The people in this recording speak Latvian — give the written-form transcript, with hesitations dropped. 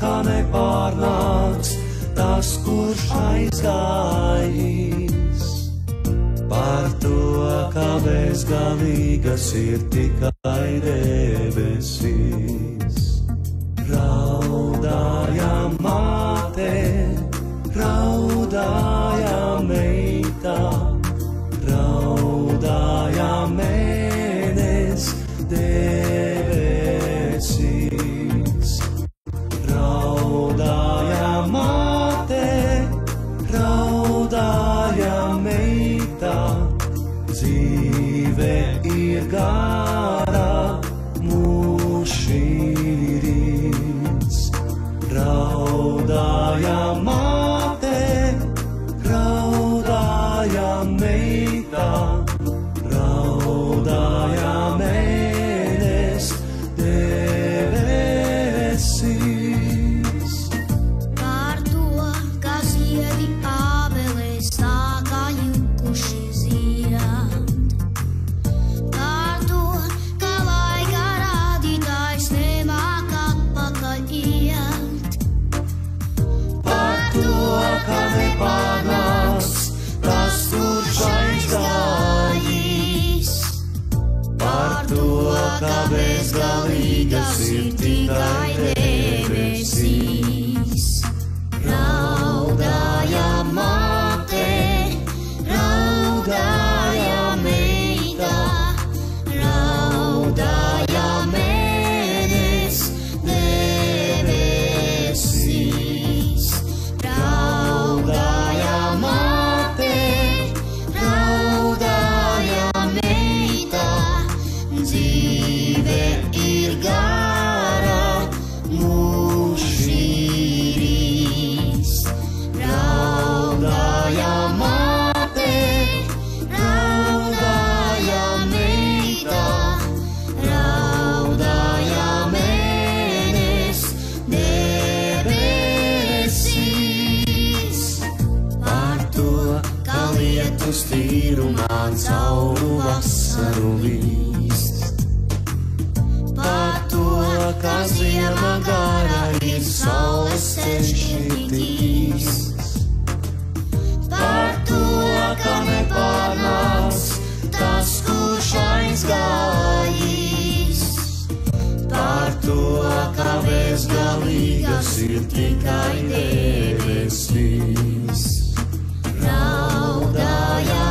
ka nepārnāks tas, kurš aizgājis. Par to, ka bezgalīgas ir tikai debesīs. Raudāja māte, raudāja meita, raudāja mēnes debesīs. Raudāja māte, raudāja meita, dzīve ir gara, mūžīgs. Raudāja māte, raudāja meita, raudāja mēnes debesīs. Par to, ka ziedi Ābelē sāka jukuši zied. Par to, ka laika rādītājs nemāk atpakaļ iet. Par to, ka nepārnāks tas, kurš aizgājis. Par to, ka bezgalīgas ir tikai debesīs. Raudāja māte, raudāja meita, raudāja mēnes debesīs. Raudāja māte, raudāja meita, dzīve ir gara, mūžīgs. Raudāja māte, raudāja meita, raudāja mēnes debesīs. Par to, ka lietus tīrumā cauru vasaru līst. Par to, ka ziema gara ir saules ceļš kritīs. Par to, ka nepārnāks tas, kurš aizgājis. Par to, ka bezgalīgas ir tikai debesīs. Raudāja